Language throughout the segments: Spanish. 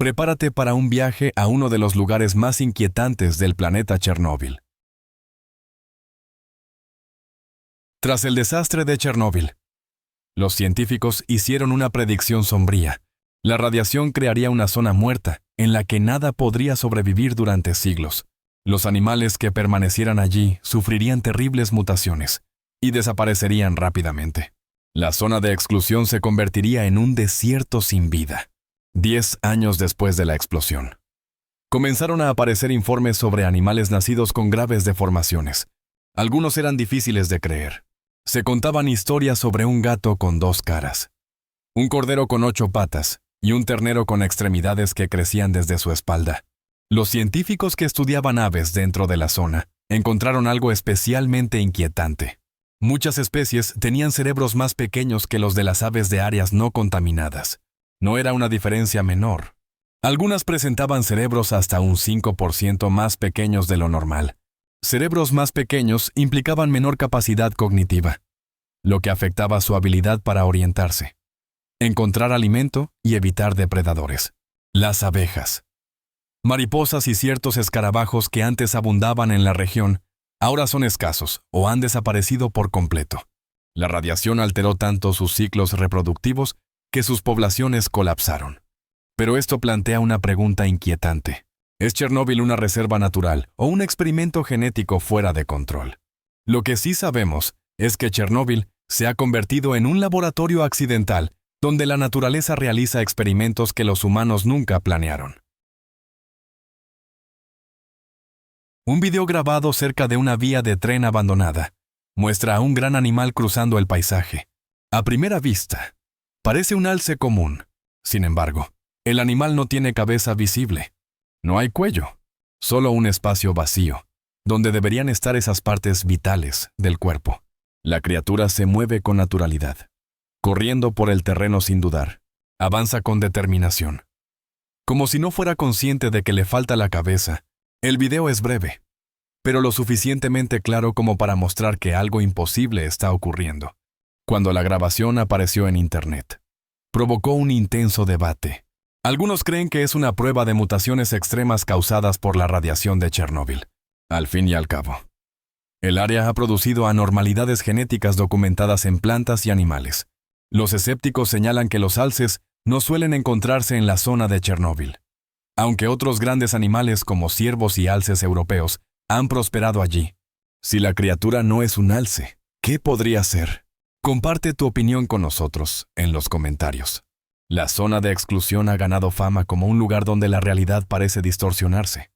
Prepárate para un viaje a uno de los lugares más inquietantes del planeta Chernóbil. Tras el desastre de Chernóbil, los científicos hicieron una predicción sombría. La radiación crearía una zona muerta en la que nada podría sobrevivir durante siglos. Los animales que permanecieran allí sufrirían terribles mutaciones y desaparecerían rápidamente. La zona de exclusión se convertiría en un desierto sin vida. 10 años después de la explosión, comenzaron a aparecer informes sobre animales nacidos con graves deformaciones. Algunos eran difíciles de creer. Se contaban historias sobre un gato con 2 caras, un cordero con 8 patas y un ternero con extremidades que crecían desde su espalda. Los científicos que estudiaban aves dentro de la zona encontraron algo especialmente inquietante. Muchas especies tenían cerebros más pequeños que los de las aves de áreas no contaminadas. No era una diferencia menor. Algunas presentaban cerebros hasta un 5% más pequeños de lo normal. Cerebros más pequeños implicaban menor capacidad cognitiva, lo que afectaba su habilidad para orientarse, encontrar alimento y evitar depredadores. Las abejas, mariposas y ciertos escarabajos que antes abundaban en la región, ahora son escasos o han desaparecido por completo. La radiación alteró tanto sus ciclos reproductivos que sus poblaciones colapsaron. Pero esto plantea una pregunta inquietante. ¿Es Chernóbil una reserva natural o un experimento genético fuera de control? Lo que sí sabemos es que Chernóbil se ha convertido en un laboratorio accidental donde la naturaleza realiza experimentos que los humanos nunca planearon. Un video grabado cerca de una vía de tren abandonada muestra a un gran animal cruzando el paisaje. A primera vista, parece un alce común. Sin embargo, el animal no tiene cabeza visible. No hay cuello, solo un espacio vacío, donde deberían estar esas partes vitales del cuerpo. La criatura se mueve con naturalidad, corriendo por el terreno sin dudar. Avanza con determinación, como si no fuera consciente de que le falta la cabeza. El video es breve, pero lo suficientemente claro como para mostrar que algo imposible está ocurriendo. Cuando la grabación apareció en Internet, provocó un intenso debate. Algunos creen que es una prueba de mutaciones extremas causadas por la radiación de Chernóbil. Al fin y al cabo, el área ha producido anormalidades genéticas documentadas en plantas y animales. Los escépticos señalan que los alces no suelen encontrarse en la zona de Chernóbil, aunque otros grandes animales como ciervos y alces europeos han prosperado allí. Si la criatura no es un alce, ¿qué podría ser? Comparte tu opinión con nosotros en los comentarios. La zona de exclusión ha ganado fama como un lugar donde la realidad parece distorsionarse,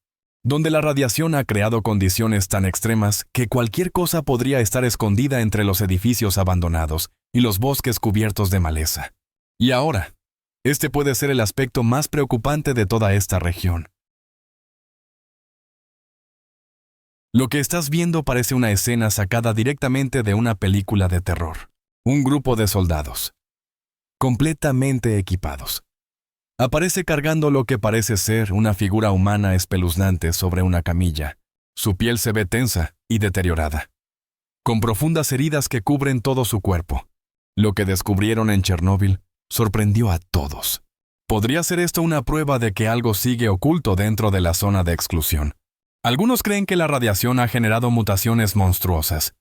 donde la radiación ha creado condiciones tan extremas que cualquier cosa podría estar escondida entre los edificios abandonados y los bosques cubiertos de maleza. Y ahora, este puede ser el aspecto más preocupante de toda esta región. Lo que estás viendo parece una escena sacada directamente de una película de terror. Un grupo de soldados, completamente equipados, aparece cargando lo que parece ser una figura humana espeluznante sobre una camilla. Su piel se ve tensa y deteriorada, con profundas heridas que cubren todo su cuerpo. Lo que descubrieron en Chernóbil sorprendió a todos. ¿Podría ser esto una prueba de que algo sigue oculto dentro de la zona de exclusión? Algunos creen que la radiación ha generado mutaciones monstruosas,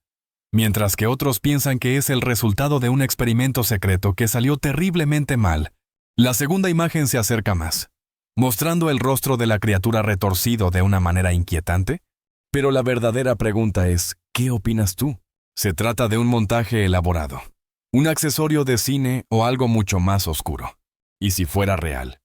mientras que otros piensan que es el resultado de un experimento secreto que salió terriblemente mal. La segunda imagen se acerca más, mostrando el rostro de la criatura retorcido de una manera inquietante. Pero la verdadera pregunta es, ¿qué opinas tú? ¿Se trata de un montaje elaborado, un accesorio de cine o algo mucho más oscuro? Y si fuera real,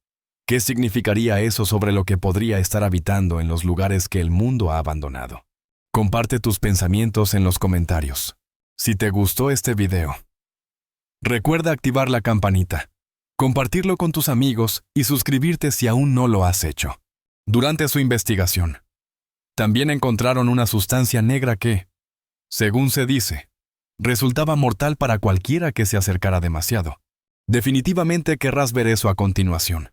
¿qué significaría eso sobre lo que podría estar habitando en los lugares que el mundo ha abandonado? Comparte tus pensamientos en los comentarios. Si te gustó este video, recuerda activar la campanita, compartirlo con tus amigos y suscribirte si aún no lo has hecho. Durante su investigación, también encontraron una sustancia negra que, según se dice, resultaba mortal para cualquiera que se acercara demasiado. Definitivamente querrás ver eso a continuación.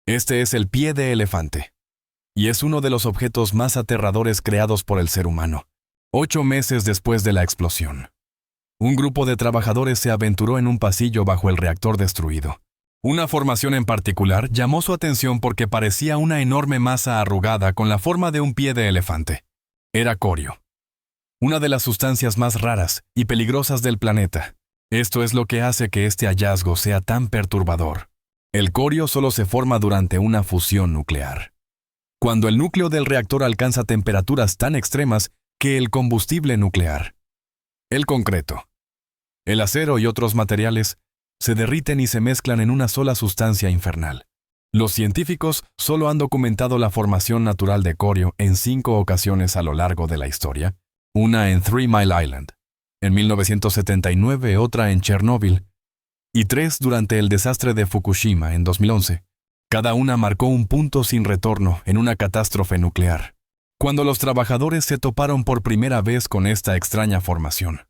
Este es el pie de elefante, y es uno de los objetos más aterradores creados por el ser humano. 8 meses después de la explosión, un grupo de trabajadores se aventuró en un pasillo bajo el reactor destruido. Una formación en particular llamó su atención porque parecía una enorme masa arrugada con la forma de un pie de elefante. Era corio, una de las sustancias más raras y peligrosas del planeta. Esto es lo que hace que este hallazgo sea tan perturbador. El corio solo se forma durante una fusión nuclear, cuando el núcleo del reactor alcanza temperaturas tan extremas que el combustible nuclear, el concreto, el acero y otros materiales se derriten y se mezclan en una sola sustancia infernal. Los científicos solo han documentado la formación natural de corio en 5 ocasiones a lo largo de la historia, una en 3 Mile Island, en 1979 otra en Chernóbil, y 3 durante el desastre de Fukushima en 2011. Cada una marcó un punto sin retorno en una catástrofe nuclear, cuando los trabajadores se toparon por primera vez con esta extraña formación.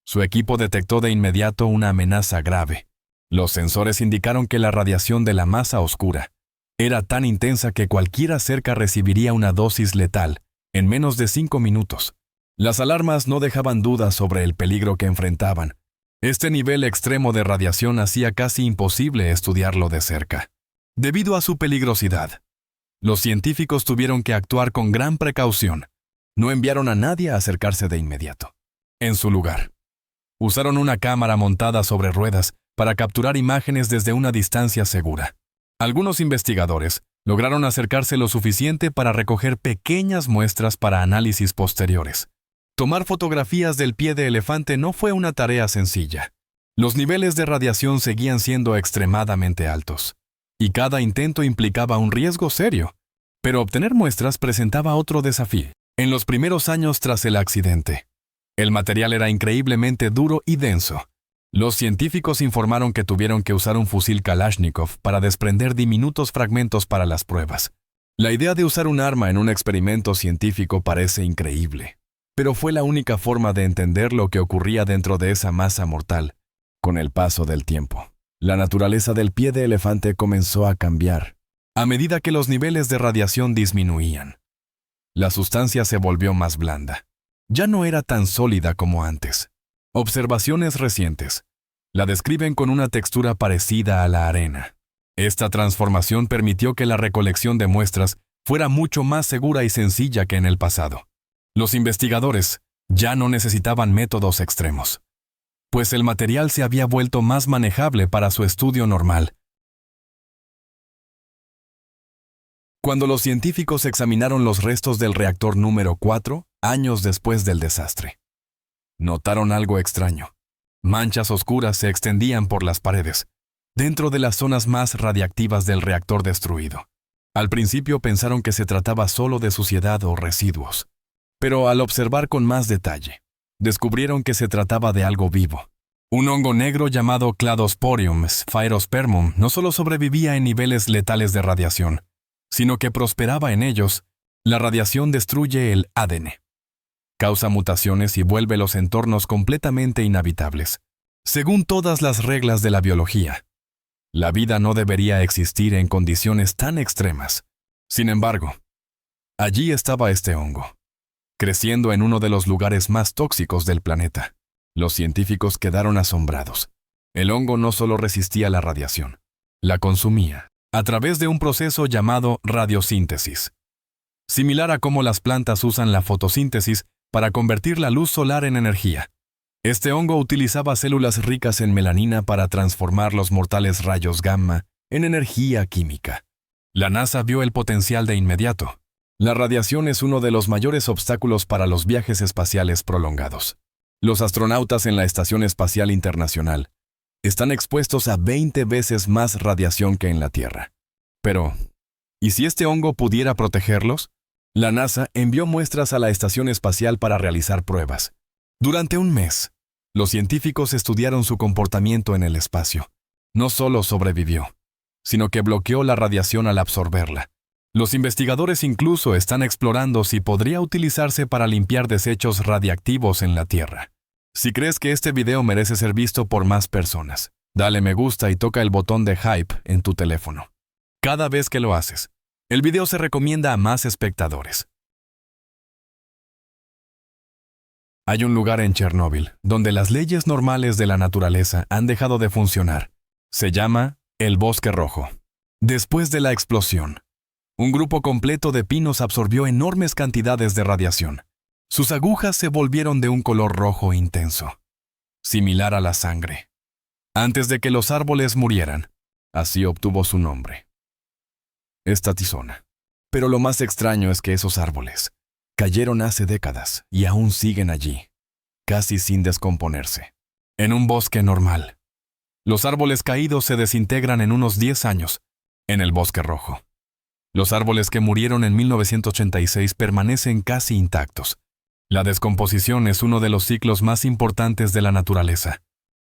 Su equipo detectó de inmediato una amenaza grave. Los sensores indicaron que la radiación de la masa oscura era tan intensa que cualquiera cerca recibiría una dosis letal en menos de 5 minutos. Las alarmas no dejaban dudas sobre el peligro que enfrentaban. Este nivel extremo de radiación hacía casi imposible estudiarlo de cerca. Debido a su peligrosidad, los científicos tuvieron que actuar con gran precaución. No enviaron a nadie a acercarse de inmediato. En su lugar, usaron una cámara montada sobre ruedas para capturar imágenes desde una distancia segura. Algunos investigadores lograron acercarse lo suficiente para recoger pequeñas muestras para análisis posteriores. Tomar fotografías del pie de elefante no fue una tarea sencilla. Los niveles de radiación seguían siendo extremadamente altos, y cada intento implicaba un riesgo serio. Pero obtener muestras presentaba otro desafío. En los primeros años tras el accidente, el material era increíblemente duro y denso. Los científicos informaron que tuvieron que usar un fusil Kalashnikov para desprender diminutos fragmentos para las pruebas. La idea de usar un arma en un experimento científico parece increíble, pero fue la única forma de entender lo que ocurría dentro de esa masa mortal. Con el paso del tiempo, la naturaleza del pie de elefante comenzó a cambiar. A medida que los niveles de radiación disminuían, la sustancia se volvió más blanda. Ya no era tan sólida como antes. Observaciones recientes la describen con una textura parecida a la arena. Esta transformación permitió que la recolección de muestras fuera mucho más segura y sencilla que en el pasado. Los investigadores ya no necesitaban métodos extremos, pues el material se había vuelto más manejable para su estudio normal. Cuando los científicos examinaron los restos del reactor número 4, años después del desastre, notaron algo extraño. Manchas oscuras se extendían por las paredes, dentro de las zonas más radiactivas del reactor destruido. Al principio pensaron que se trataba solo de suciedad o residuos, pero al observar con más detalle, descubrieron que se trataba de algo vivo. Un hongo negro llamado Cladosporium sphaerospermum no solo sobrevivía en niveles letales de radiación, sino que prosperaba en ellos. La radiación destruye el ADN, causa mutaciones y vuelve los entornos completamente inhabitables. Según todas las reglas de la biología, la vida no debería existir en condiciones tan extremas. Sin embargo, allí estaba este hongo, creciendo en uno de los lugares más tóxicos del planeta. Los científicos quedaron asombrados. El hongo no solo resistía la radiación, la consumía a través de un proceso llamado radiosíntesis. Similar a cómo las plantas usan la fotosíntesis para convertir la luz solar en energía. Este hongo utilizaba células ricas en melanina para transformar los mortales rayos gamma en energía química. La NASA vio el potencial de inmediato. La radiación es uno de los mayores obstáculos para los viajes espaciales prolongados. Los astronautas en la Estación Espacial Internacional están expuestos a 20 veces más radiación que en la Tierra. Pero, ¿y si este hongo pudiera protegerlos? La NASA envió muestras a la estación espacial para realizar pruebas. Durante un mes, los científicos estudiaron su comportamiento en el espacio. No solo sobrevivió, sino que bloqueó la radiación al absorberla. Los investigadores incluso están explorando si podría utilizarse para limpiar desechos radiactivos en la Tierra. Si crees que este video merece ser visto por más personas, dale me gusta y toca el botón de hype en tu teléfono. Cada vez que lo haces, el video se recomienda a más espectadores. Hay un lugar en Chernóbil donde las leyes normales de la naturaleza han dejado de funcionar. Se llama El Bosque Rojo. Después de la explosión, un grupo completo de pinos absorbió enormes cantidades de radiación. Sus agujas se volvieron de un color rojo intenso, similar a la sangre. Antes de que los árboles murieran, así obtuvo su nombre. Estatizona. Pero lo más extraño es que esos árboles cayeron hace décadas y aún siguen allí, casi sin descomponerse. En un bosque normal, los árboles caídos se desintegran en unos 10 años. En el Bosque Rojo, los árboles que murieron en 1986 permanecen casi intactos. La descomposición es uno de los ciclos más importantes de la naturaleza,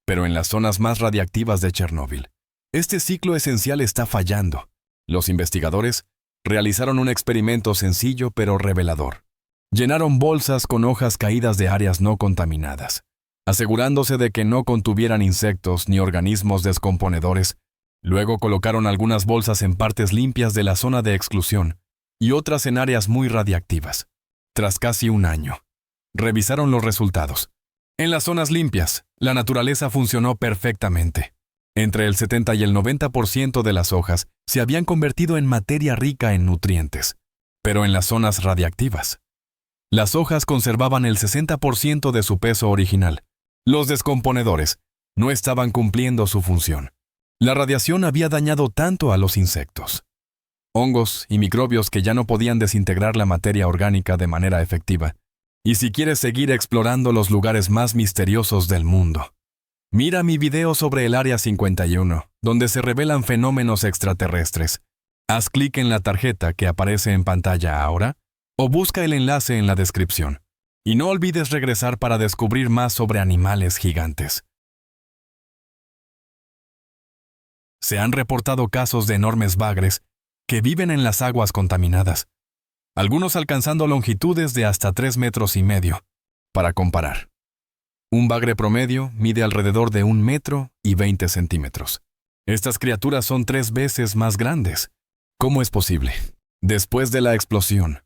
pero en las zonas más radiactivas de Chernóbil, este ciclo esencial está fallando. Los investigadores realizaron un experimento sencillo pero revelador. Llenaron bolsas con hojas caídas de áreas no contaminadas, asegurándose de que no contuvieran insectos ni organismos descomponedores. Luego colocaron algunas bolsas en partes limpias de la zona de exclusión y otras en áreas muy radiactivas. Tras casi un año, revisaron los resultados. En las zonas limpias, la naturaleza funcionó perfectamente. Entre el 70 y el 90% de las hojas se habían convertido en materia rica en nutrientes. Pero en las zonas radiactivas, las hojas conservaban el 60% de su peso original. Los descomponedores no estaban cumpliendo su función. La radiación había dañado tanto a los insectos, hongos y microbios que ya no podían desintegrar la materia orgánica de manera efectiva. Y si quieres seguir explorando los lugares más misteriosos del mundo, mira mi video sobre el Área 51, donde se revelan fenómenos extraterrestres. Haz clic en la tarjeta que aparece en pantalla ahora o busca el enlace en la descripción. Y no olvides regresar para descubrir más sobre animales gigantes. Se han reportado casos de enormes bagres que viven en las aguas contaminadas, algunos alcanzando longitudes de hasta 3,5 metros. Para comparar, un bagre promedio mide alrededor de 1,20 metros. Estas criaturas son 3 veces más grandes. ¿Cómo es posible? Después de la explosión,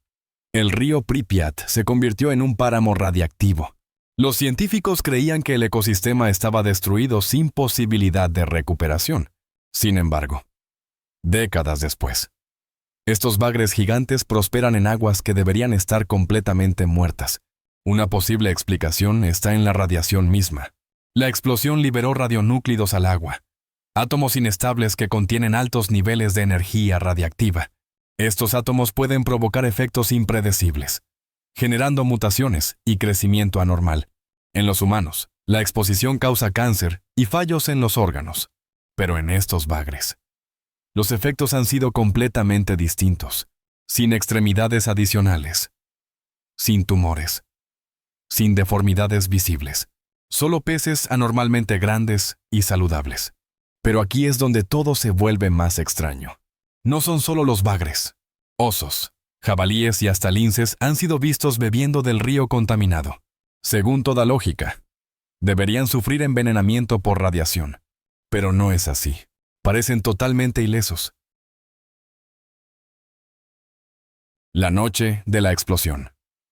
el río Pripyat se convirtió en un páramo radiactivo. Los científicos creían que el ecosistema estaba destruido sin posibilidad de recuperación. Sin embargo, décadas después, estos bagres gigantes prosperan en aguas que deberían estar completamente muertas. Una posible explicación está en la radiación misma. La explosión liberó radionúclidos al agua, átomos inestables que contienen altos niveles de energía radiactiva. Estos átomos pueden provocar efectos impredecibles, generando mutaciones y crecimiento anormal. En los humanos, la exposición causa cáncer y fallos en los órganos. Pero en estos bagres, los efectos han sido completamente distintos, sin extremidades adicionales, sin tumores, sin deformidades visibles, solo peces anormalmente grandes y saludables. Pero aquí es donde todo se vuelve más extraño. No son solo los bagres. Osos, jabalíes y hasta linces han sido vistos bebiendo del río contaminado. Según toda lógica, deberían sufrir envenenamiento por radiación. Pero no es así. Parecen totalmente ilesos. La noche de la explosión.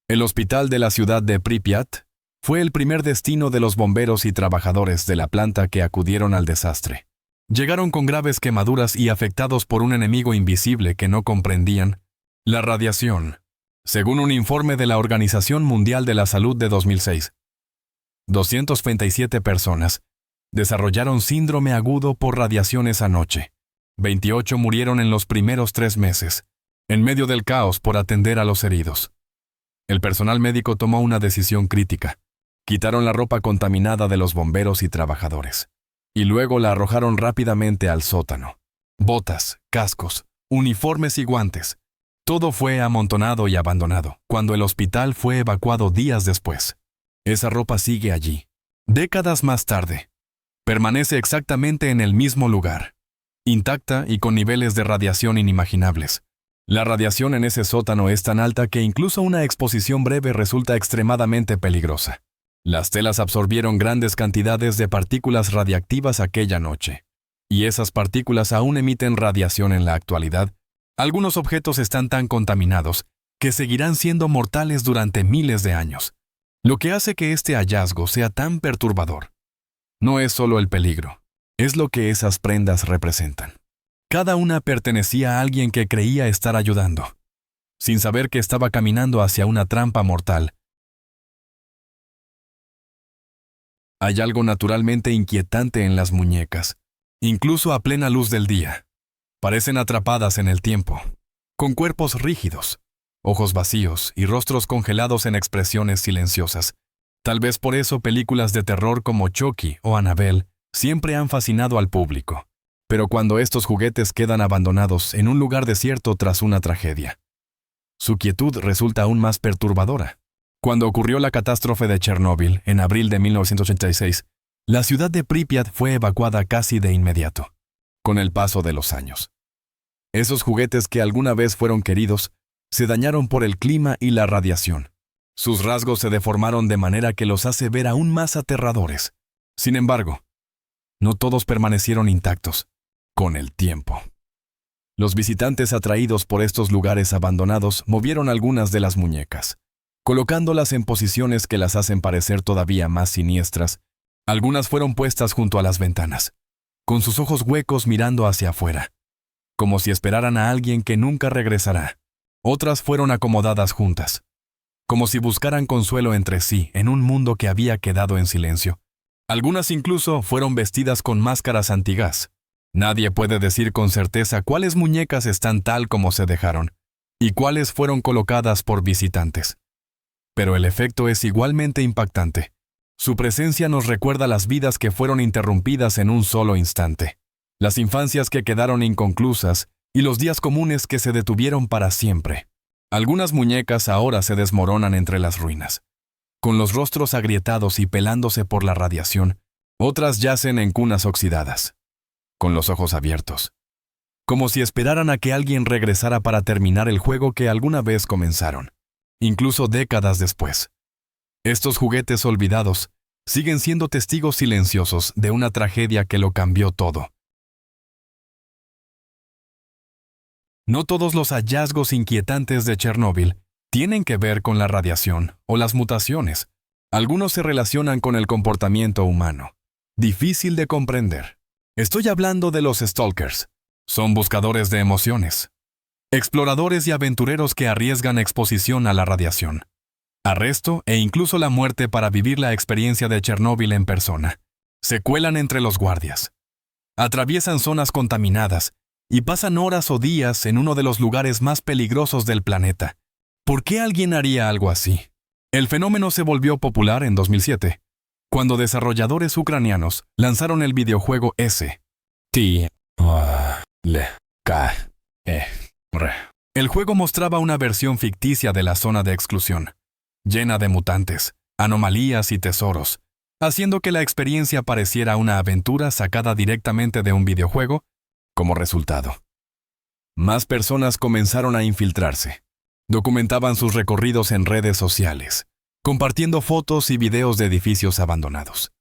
El hospital de la ciudad de Pripyat fue el primer destino de los bomberos y trabajadores de la planta que acudieron al desastre. Llegaron con graves quemaduras y afectados por un enemigo invisible que no comprendían: la radiación. Según un informe de la Organización Mundial de la Salud de 2006, 237 personas desarrollaron síndrome agudo por radiación esa noche. 28 murieron en los primeros 3 meses, en medio del caos por atender a los heridos. El personal médico tomó una decisión crítica. Quitaron la ropa contaminada de los bomberos y trabajadores, y luego la arrojaron rápidamente al sótano. Botas, cascos, uniformes y guantes. Todo fue amontonado y abandonado cuando el hospital fue evacuado días después. Esa ropa sigue allí. Décadas más tarde, permanece exactamente en el mismo lugar, intacta y con niveles de radiación inimaginables. La radiación en ese sótano es tan alta que incluso una exposición breve resulta extremadamente peligrosa. Las telas absorbieron grandes cantidades de partículas radiactivas aquella noche, y esas partículas aún emiten radiación en la actualidad. Algunos objetos están tan contaminados que seguirán siendo mortales durante miles de años. Lo que hace que este hallazgo sea tan perturbador no es solo el peligro, Es lo que esas prendas representan. Cada una pertenecía a alguien que creía estar ayudando, sin saber que estaba caminando hacia una trampa mortal. Hay algo naturalmente inquietante en las muñecas, incluso a plena luz del día. Parecen atrapadas en el tiempo, con cuerpos rígidos, ojos vacíos y rostros congelados en expresiones silenciosas. Tal vez por eso películas de terror como Chucky o Annabelle siempre han fascinado al público. Pero cuando estos juguetes quedan abandonados en un lugar desierto tras una tragedia, su quietud resulta aún más perturbadora. Cuando ocurrió la catástrofe de Chernóbil en abril de 1986, la ciudad de Pripyat fue evacuada casi de inmediato, con el paso de los años. Esos juguetes que alguna vez fueron queridos se dañaron por el clima y la radiación. Sus rasgos se deformaron de manera que los hace ver aún más aterradores. Sin embargo, no todos permanecieron intactos con el tiempo. Los visitantes atraídos por estos lugares abandonados movieron algunas de las muñecas, colocándolas en posiciones que las hacen parecer todavía más siniestras. Algunas fueron puestas junto a las ventanas, con sus ojos huecos mirando hacia afuera, como si esperaran a alguien que nunca regresará. Otras fueron acomodadas juntas, como si buscaran consuelo entre sí en un mundo que había quedado en silencio. Algunas incluso fueron vestidas con máscaras antigás. Nadie puede decir con certeza cuáles muñecas están tal como se dejaron y cuáles fueron colocadas por visitantes. Pero el efecto es igualmente impactante. Su presencia nos recuerda las vidas que fueron interrumpidas en un solo instante, las infancias que quedaron inconclusas y los días comunes que se detuvieron para siempre. Algunas muñecas ahora se desmoronan entre las ruinas, con los rostros agrietados y pelándose por la radiación. Otras yacen en cunas oxidadas, con los ojos abiertos, como si esperaran a que alguien regresara para terminar el juego que alguna vez comenzaron, incluso décadas después. Estos juguetes olvidados siguen siendo testigos silenciosos de una tragedia que lo cambió todo. No todos los hallazgos inquietantes de Chernóbil tienen que ver con la radiación o las mutaciones. Algunos se relacionan con el comportamiento humano, difícil de comprender. Estoy hablando de los stalkers. Son buscadores de emociones, exploradores y aventureros que arriesgan exposición a la radiación, arresto e incluso la muerte para vivir la experiencia de Chernóbil en persona. Se cuelan entre los guardias, atraviesan zonas contaminadas y pasan horas o días en uno de los lugares más peligrosos del planeta. ¿Por qué alguien haría algo así? El fenómeno se volvió popular en 2007, cuando desarrolladores ucranianos lanzaron el videojuego S.T.L.K.E.R. El juego mostraba una versión ficticia de la zona de exclusión, llena de mutantes, anomalías y tesoros, haciendo que la experiencia pareciera una aventura sacada directamente de un videojuego. Como resultado, más personas comenzaron a infiltrarse. Documentaban sus recorridos en redes sociales, compartiendo fotos y videos de edificios abandonados,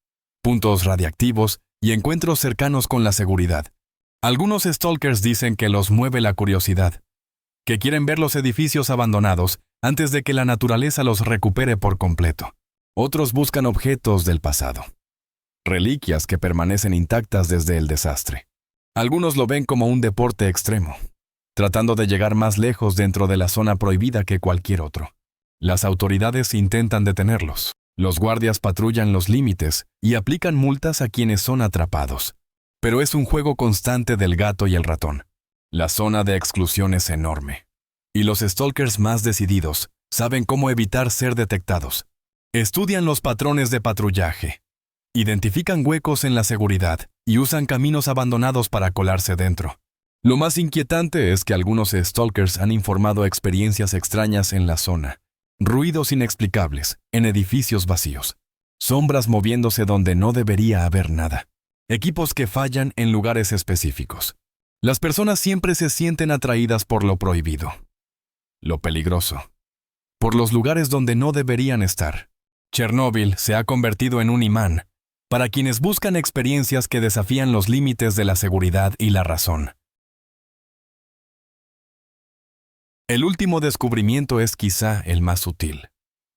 puntos radiactivos y encuentros cercanos con la seguridad. Algunos stalkers dicen que los mueve la curiosidad, que quieren ver los edificios abandonados antes de que la naturaleza los recupere por completo. Otros buscan objetos del pasado, reliquias que permanecen intactas desde el desastre. Algunos lo ven como un deporte extremo, tratando de llegar más lejos dentro de la zona prohibida que cualquier otro. Las autoridades intentan detenerlos. Los guardias patrullan los límites y aplican multas a quienes son atrapados. Pero es un juego constante del gato y el ratón. La zona de exclusión es enorme, y los stalkers más decididos saben cómo evitar ser detectados. Estudian los patrones de patrullaje, identifican huecos en la seguridad y usan caminos abandonados para colarse dentro. Lo más inquietante es que algunos stalkers han informado experiencias extrañas en la zona, ruidos inexplicables en edificios vacíos, sombras moviéndose donde no debería haber nada, equipos que fallan en lugares específicos. Las personas siempre se sienten atraídas por lo prohibido, lo peligroso, por los lugares donde no deberían estar. Chernóbil se ha convertido en un imán para quienes buscan experiencias que desafían los límites de la seguridad y la razón. El último descubrimiento es quizá el más sutil,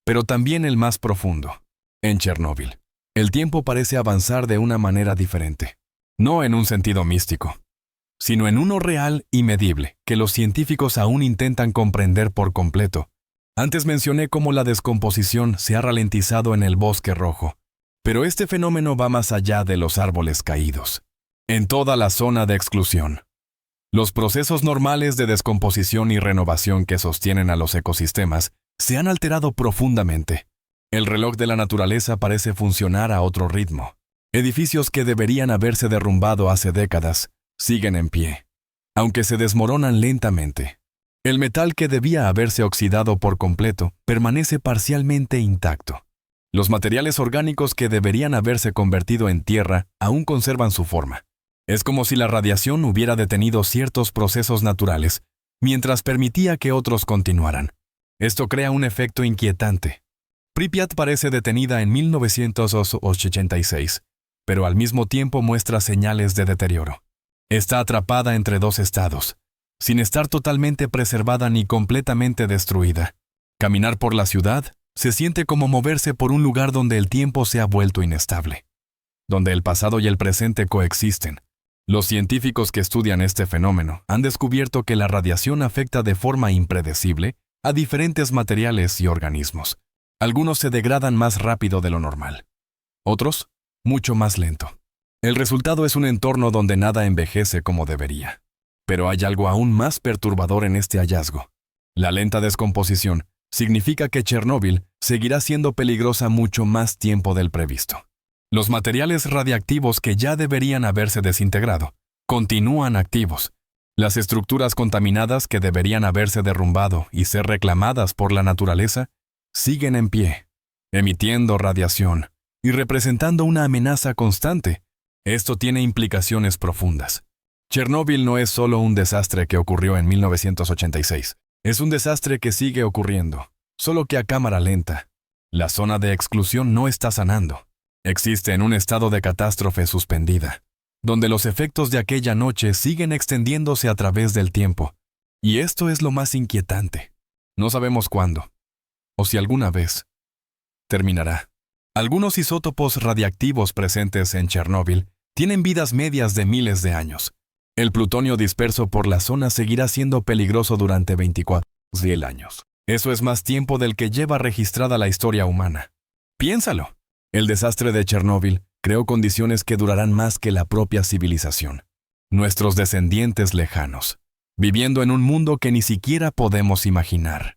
pero también el más profundo. En Chernóbil, el tiempo parece avanzar de una manera diferente. No en un sentido místico, sino en uno real y medible, que los científicos aún intentan comprender por completo. Antes mencioné cómo la descomposición se ha ralentizado en el bosque rojo, pero este fenómeno va más allá de los árboles caídos. En toda la zona de exclusión, los procesos normales de descomposición y renovación que sostienen a los ecosistemas se han alterado profundamente. El reloj de la naturaleza parece funcionar a otro ritmo. Edificios que deberían haberse derrumbado hace décadas siguen en pie, aunque se desmoronan lentamente. El metal que debía haberse oxidado por completo permanece parcialmente intacto. Los materiales orgánicos que deberían haberse convertido en tierra aún conservan su forma. Es como si la radiación hubiera detenido ciertos procesos naturales, mientras permitía que otros continuaran. Esto crea un efecto inquietante. Pripyat parece detenida en 1986, pero al mismo tiempo muestra señales de deterioro. Está atrapada entre dos estados, sin estar totalmente preservada ni completamente destruida. Caminar por la ciudad se siente como moverse por un lugar donde el tiempo se ha vuelto inestable, donde el pasado y el presente coexisten. Los científicos que estudian este fenómeno han descubierto que la radiación afecta de forma impredecible a diferentes materiales y organismos. Algunos se degradan más rápido de lo normal, otros mucho más lento. El resultado es un entorno donde nada envejece como debería. Pero hay algo aún más perturbador en este hallazgo. La lenta descomposición significa que Chernóbil seguirá siendo peligrosa mucho más tiempo del previsto. Los materiales radiactivos que ya deberían haberse desintegrado continúan activos. Las estructuras contaminadas que deberían haberse derrumbado y ser reclamadas por la naturaleza siguen en pie, emitiendo radiación y representando una amenaza constante. Esto tiene implicaciones profundas. Chernóbil no es solo un desastre que ocurrió en 1986. Es un desastre que sigue ocurriendo, solo que a cámara lenta. La zona de exclusión no está sanando. Existe en un estado de catástrofe suspendida, donde los efectos de aquella noche siguen extendiéndose a través del tiempo. Y esto es lo más inquietante. No sabemos cuándo, o si alguna vez, terminará. Algunos isótopos radiactivos presentes en Chernóbil tienen vidas medias de miles de años. El plutonio disperso por la zona seguirá siendo peligroso durante 24.000 años. Eso es más tiempo del que lleva registrada la historia humana. Piénsalo. El desastre de Chernóbil creó condiciones que durarán más que la propia civilización. Nuestros descendientes lejanos, viviendo en un mundo que ni siquiera podemos imaginar,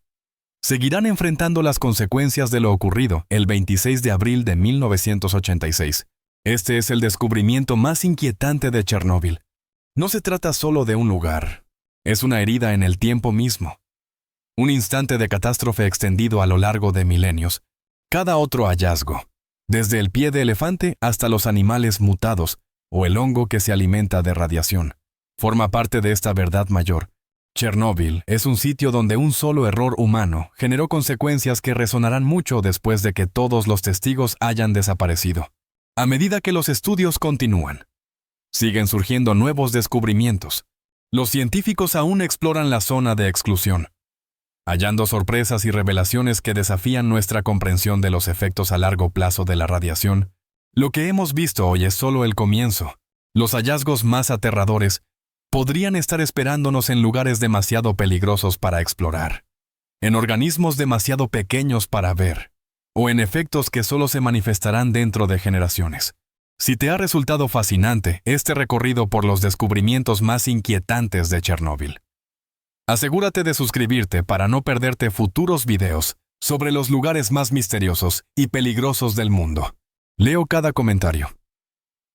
seguirán enfrentando las consecuencias de lo ocurrido el 26 de abril de 1986. Este es el descubrimiento más inquietante de Chernóbil. No se trata solo de un lugar, es una herida en el tiempo mismo. Un instante de catástrofe extendido a lo largo de milenios. Cada otro hallazgo, desde el pie de elefante hasta los animales mutados o el hongo que se alimenta de radiación, forma parte de esta verdad mayor. Chernóbil es un sitio donde un solo error humano generó consecuencias que resonarán mucho después de que todos los testigos hayan desaparecido. A medida que los estudios continúan, siguen surgiendo nuevos descubrimientos. Los científicos aún exploran la zona de exclusión, hallando sorpresas y revelaciones que desafían nuestra comprensión de los efectos a largo plazo de la radiación. Lo que hemos visto hoy es solo el comienzo. Los hallazgos más aterradores podrían estar esperándonos en lugares demasiado peligrosos para explorar, en organismos demasiado pequeños para ver, o en efectos que solo se manifestarán dentro de generaciones. Si te ha resultado fascinante este recorrido por los descubrimientos más inquietantes de Chernóbil, asegúrate de suscribirte para no perderte futuros videos sobre los lugares más misteriosos y peligrosos del mundo. Leo cada comentario,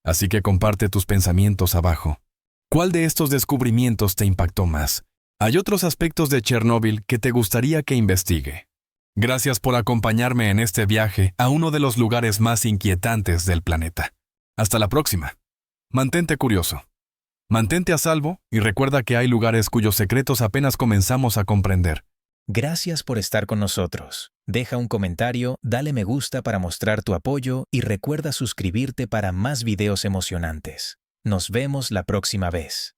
así que comparte tus pensamientos abajo. ¿Cuál de estos descubrimientos te impactó más? ¿Hay otros aspectos de Chernóbil que te gustaría que investigue? Gracias por acompañarme en este viaje a uno de los lugares más inquietantes del planeta. Hasta la próxima. Mantente curioso. Mantente a salvo y recuerda que hay lugares cuyos secretos apenas comenzamos a comprender. Gracias por estar con nosotros. Deja un comentario, dale me gusta para mostrar tu apoyo y recuerda suscribirte para más videos emocionantes. Nos vemos la próxima vez.